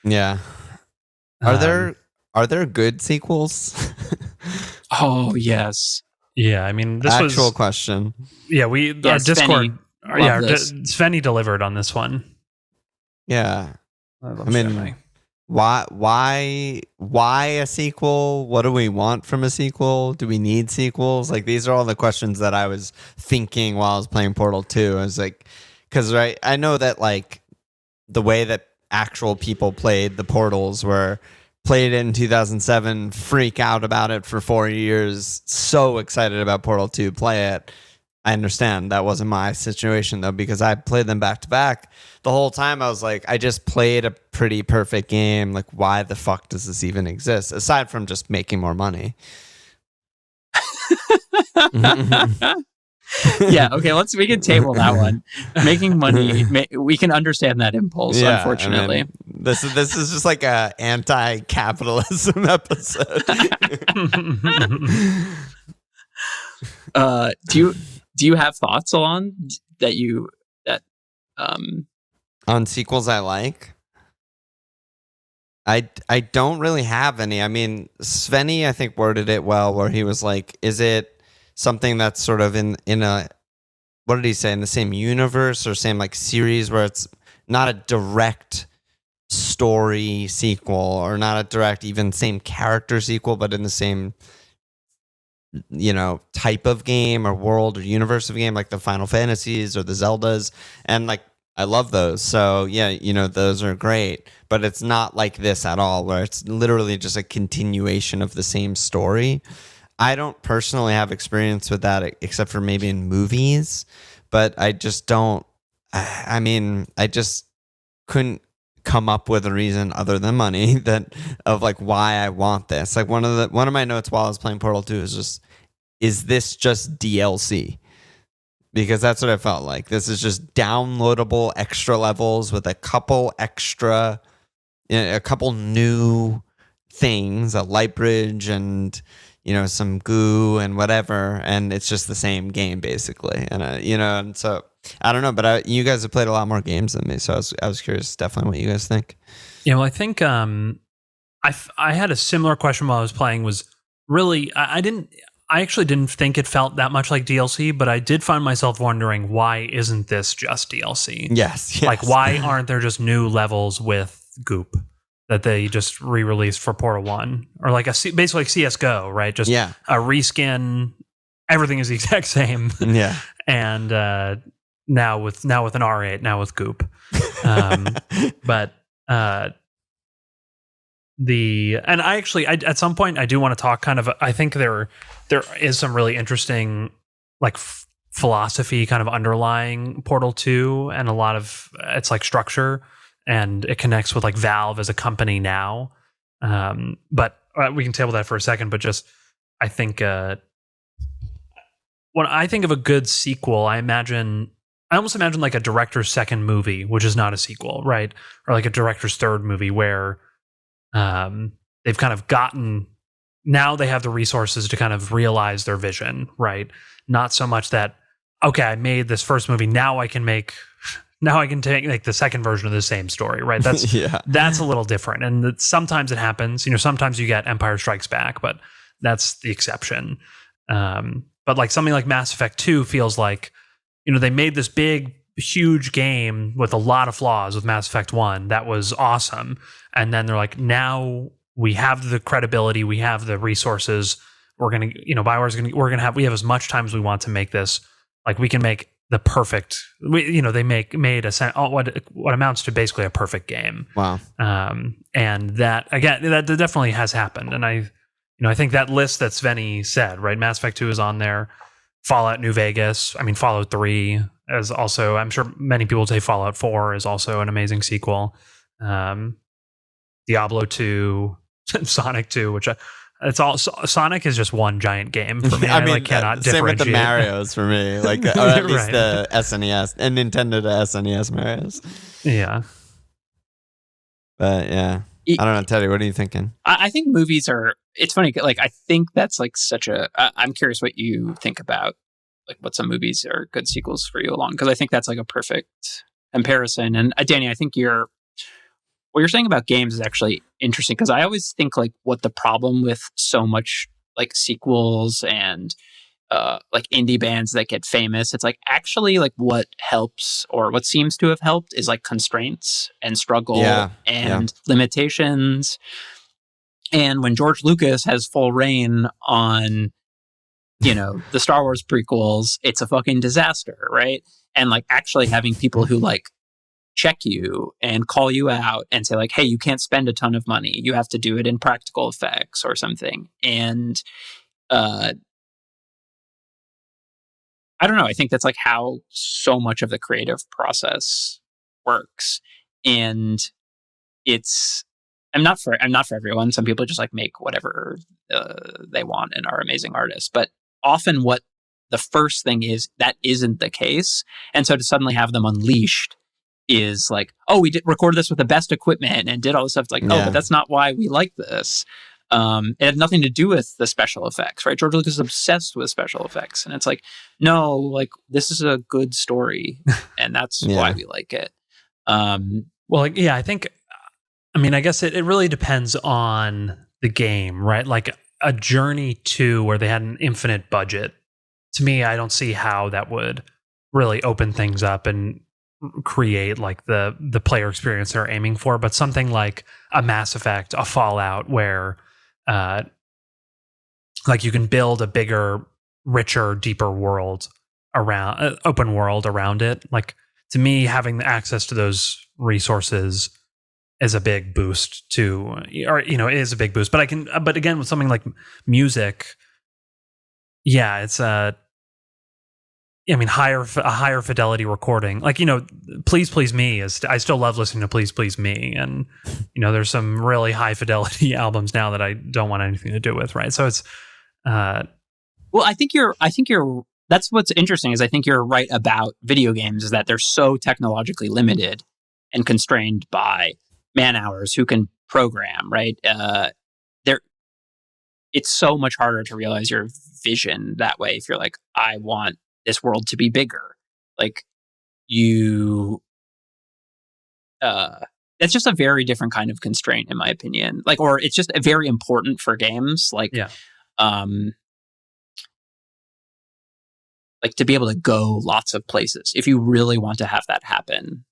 Yeah. Are there good sequels? Oh yes. Yeah, I mean, this was actual question. Yeah, our Discord. Svenny Svenny delivered on this one. Yeah, I mean, why a sequel? What do we want from a sequel? Do we need sequels? Like, these are all the questions that I was thinking while I was playing Portal 2. I was like, because I know that like the way that actual people played the Portals were played it in 2007, freak out about it for 4 years, so excited about Portal 2, play it. I understand that wasn't my situation though, because I played them back to back. The whole time I was like, I just played a pretty perfect game. Like, why the fuck does this even exist? Aside from just making more money. Yeah, okay, we can table that one. Making money, we can understand that impulse, unfortunately. I mean, this is just like a anti-capitalism episode. Do you have thoughts on on sequels I like? I don't really have any. I mean, Svenny, I think, worded it well, where he was like, is it something that's sort of in a, what did he say, in the same universe or same like series, where it's not a direct story sequel or not a direct even same character sequel, but in the same, you know, type of game or world or universe of game, like the Final Fantasies or the Zeldas. And like, I love those. So yeah, you know, those are great, but it's not like this at all, where it's literally just a continuation of the same story. I don't personally have experience with that except for maybe in movies, but I just don't, I mean, I just couldn't come up with a reason other than money that of like why I want this. Like one of my notes while I was playing Portal 2 is just, is this just DLC? Because that's what I felt like. This is just downloadable extra levels with a couple new things, a light bridge and, you know, some goo and whatever, and it's just the same game basically. And you know, and so I don't know, but you guys have played a lot more games than me, so I was curious, definitely, what you guys think. Yeah, well, I think I had a similar question while I was playing. Was really I actually didn't think it felt that much like DLC, but I did find myself wondering, why isn't this just DLC? Yes. Like, why aren't there just new levels with Goop that they just re-released for Portal 1? Or like basically like CSGO, right? Just a reskin, everything is the exact same. Yeah. And now with an R8, now with Goop. But at some point I do want to talk kind of, I think there is some really interesting like philosophy kind of underlying Portal 2, and a lot of it's like structure, and it connects with like Valve as a company now. But we can table that for a second, but just I think when I think of a good sequel, I almost imagine like a director's second movie, which is not a sequel, right? Or like a director's third movie where they've kind of gotten, now they have the resources to kind of realize their vision, right? Not so much that, okay, I made this first movie, now I can take like the second version of the same story, right? That's that's a little different. And sometimes it happens, you know, sometimes you get Empire Strikes Back, but that's the exception. But like something like Mass Effect 2 feels like, you know, they made this big, huge game with a lot of flaws with Mass Effect 1 that was awesome. And then they're like, now we have the credibility, we have the resources. We're going to, you know, we have as much time as we want to make this. Like, we can make the perfect, they made what amounts to basically a perfect game. Wow. And that, again, that definitely has happened. And I think that list that Svenny said, right? Mass Effect 2 is on there. Fallout New Vegas. I mean, Fallout 3 is also, I'm sure many people say Fallout 4 is also an amazing sequel. Diablo 2, Sonic 2, which it's all, Sonic is just one giant game for me. I mean, cannot same differentiate. with the Marios for me, like, or at least the SNES and Nintendo to SNES Marios. Yeah. But yeah, I don't know, Teddy, what are you thinking? I think movies are, it's funny, like, I think that's like such a, I'm curious what you think about, like, what some movies are good sequels for you along, because I think that's like a perfect comparison. And Danny, I think what you're saying about games is actually interesting, because I always think like what the problem with so much like sequels and like indie bands that get famous, it's like actually like what helps or what seems to have helped is like constraints and struggle and limitations. And when George Lucas has full reign on, the Star Wars prequels, it's a fucking disaster, right? And like actually having people who like check you and call you out and say like, hey, you can't spend a ton of money, you have to do it in practical effects or something. And I don't know. I think that's like how so much of the creative process works. And I'm not for everyone. Some people just like make whatever they want and are amazing artists. But often what the first thing is, that isn't the case. And so to suddenly have them unleashed is like, oh, we did record this with the best equipment and did all this stuff. It's like, oh, but that's not why we like this. It had nothing to do with the special effects, right? George Lucas is obsessed with special effects. And it's like, no, like this is a good story. And that's why we like it. I think, I guess it really depends on the game, right? Like a Journey 2 where they had an infinite budget. To me, I don't see how that would really open things up and create like the player experience they're aiming for. But something like a Mass Effect, a Fallout, where like you can build a bigger, richer, deeper world around open world around it. Like to me, having the access to those resources is a big boost is a big boost. But again, with something like music, it's a higher fidelity recording. Like, Please Please Me I still love listening to Please Please Me. And, there's some really high fidelity albums now that I don't want anything to do with. Right. So it's, well, I think that's what's interesting is I think you're right about video games is that they're so technologically limited and constrained by man hours who can program, right? It's so much harder to realize your vision that way if you're like, I want this world to be bigger. Like that's just a very different kind of constraint in my opinion. Like, or it's just very important for games. Like, like to be able to go lots of places. If you really want to have that happen,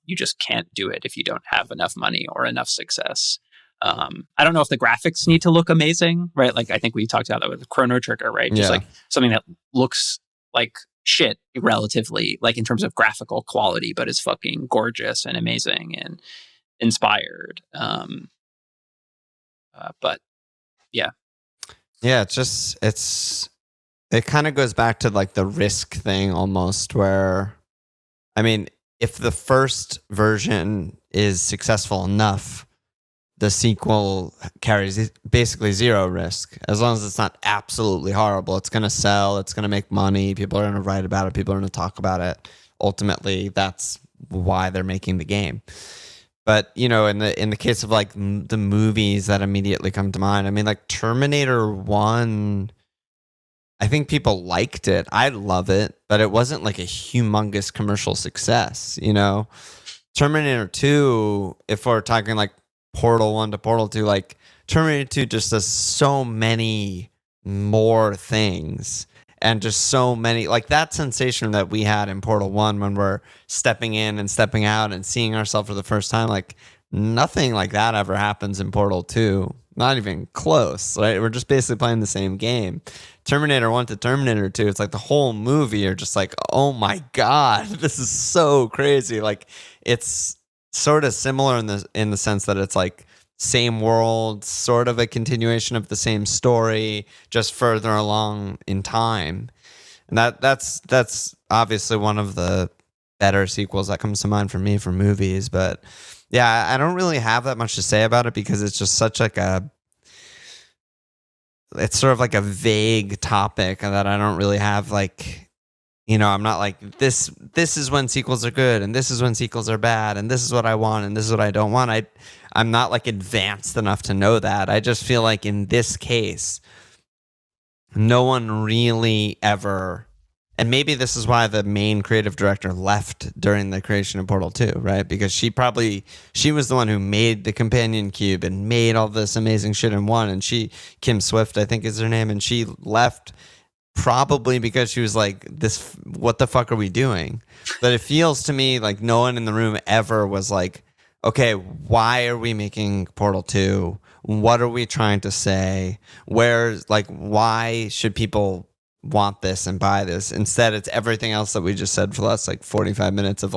you just can't do it if you don't have enough money or enough success. I don't know if the graphics need to look amazing, right? Like I think we talked about that with Chrono Trigger, right? Just like something that looks like shit relatively, like in terms of graphical quality, but is fucking gorgeous and amazing and inspired. But it kind of goes back to like the risk thing almost, where if the first version is successful enough, the sequel carries basically zero risk. As long as it's not absolutely horrible, it's going to sell, it's going to make money, people are going to write about it, people are going to talk about it. Ultimately, that's why they're making the game. But, in the case of like the movies that immediately come to mind, like Terminator 1, I think people liked it. I love it, but it wasn't like a humongous commercial success, Terminator 2, if we're talking like Portal 1 to Portal 2, like Terminator 2 just does so many more things and just so many, like that sensation that we had in Portal 1 when we're stepping in and stepping out and seeing ourselves for the first time, like nothing like that ever happens in Portal 2. Not even close, right? We're just basically playing the same game. Terminator 1 to Terminator 2, it's like the whole movie are just like, oh my God, this is so crazy. Like it's sort of similar in the sense that it's like same world, sort of a continuation of the same story, just further along in time. And that's obviously one of the better sequels that comes to mind for me for movies. But yeah, I don't really have that much to say about it because it's just such like it's sort of like a vague topic that I don't really have like, I'm not like this is when sequels are good and this is when sequels are bad and this is what I want and this is what I don't want. I'm not like advanced enough to know that. I just feel like in this case, no one really ever And maybe this is why the main creative director left during the creation of Portal 2, right? Because she was the one who made the companion cube and made all this amazing shit in one. And Kim Swift, I think is her name, and she left probably because she was like, what the fuck are we doing? But it feels to me like no one in the room ever was like, okay, why are we making Portal 2? What are we trying to say? Why should people want this and buy this? Instead, it's everything else that we just said for the last 45 minutes of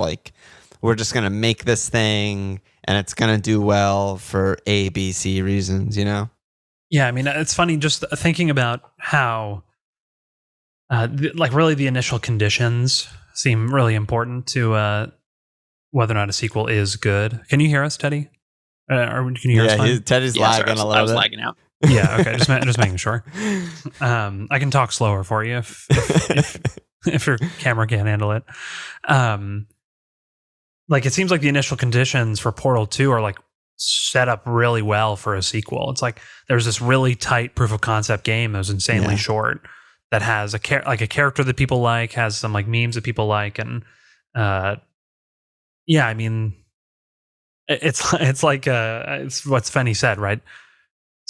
we're just going to make this thing and it's going to do well for A, B, C reasons, you know? Yeah, I mean, it's funny just thinking about how really the initial conditions seem really important to whether or not a sequel is good. Can you hear us, Teddy? Or can you hear us fine? Teddy's lagging a little bit. I was lagging out. Yeah, okay, just making sure. I can talk slower for you if your camera can't handle it. It seems like the initial conditions for Portal 2 are set up really well for a sequel. It's like there's this really tight proof of concept game that was insanely short that has a character that people like, has some memes that people like, and I mean, it's what Svenny said, right?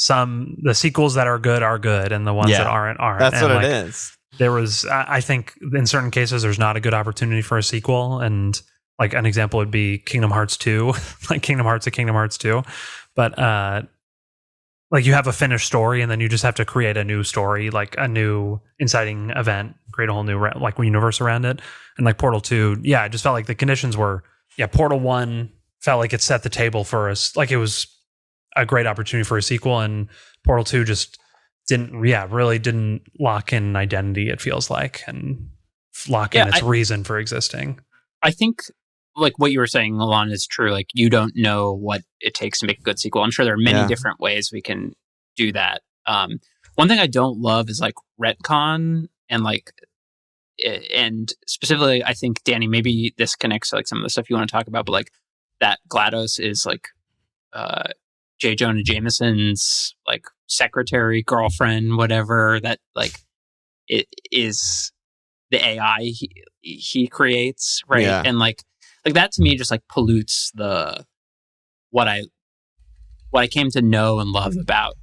The sequels that are good, and the ones that aren't. That's what it is. There was, I think, in certain cases, there's not a good opportunity for a sequel, and an example would be Kingdom Hearts 2, Kingdom Hearts to Kingdom Hearts 2, but you have a finished story, and then you just have to create a new story, a new inciting event, create a whole new universe around it, and Portal 2, I just felt like the conditions were, Portal 1 felt like it set the table for us, it was a great opportunity for a sequel, and Portal 2 just really didn't lock in identity, it feels like, and lock in its reason for existing. I think what you were saying, Alon, is true. You don't know what it takes to make a good sequel. I'm sure there are many different ways we can do that. One thing I don't love is retcon and specifically, I think, Danny, maybe this connects to some of the stuff you want to talk about, but that GLaDOS is J. Jonah Jameson's secretary, girlfriend, whatever, that it is the AI he creates, right? Yeah. And that to me just pollutes what I came to know and love about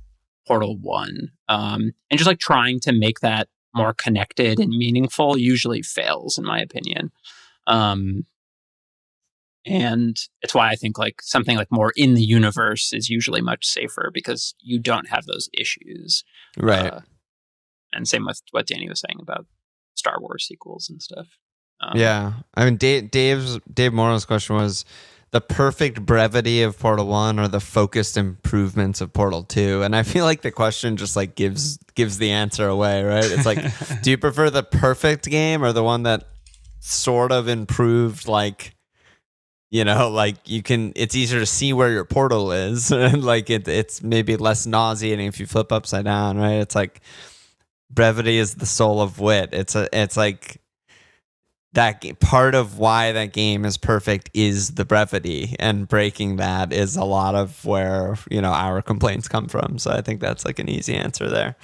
Portal 1. And just trying to make that more connected and meaningful usually fails, in my opinion. And it's why I think something more in the universe is usually much safer, because you don't have those issues. Right. And same with what Danny was saying about Star Wars sequels and stuff. I mean, Dave Morrow's question was the perfect brevity of Portal 1 or the focused improvements of Portal 2. And I feel like the question just gives the answer away, right? It's do you prefer the perfect game or the one that sort of improved it's easier to see where your portal is, and it's maybe less nauseating if you flip upside down, right? It's brevity is the soul of wit. It's that part of why that game is perfect is the brevity, and breaking that is a lot of where our complaints come from. So I think that's an easy answer there.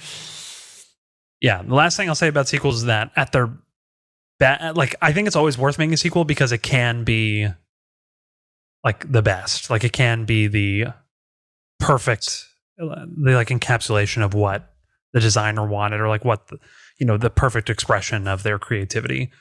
Yeah, the last thing I'll say about sequels is that at their I think it's always worth making a sequel because it can be the best. It can be the perfect, the encapsulation of what the designer wanted, or what the perfect expression of their creativity.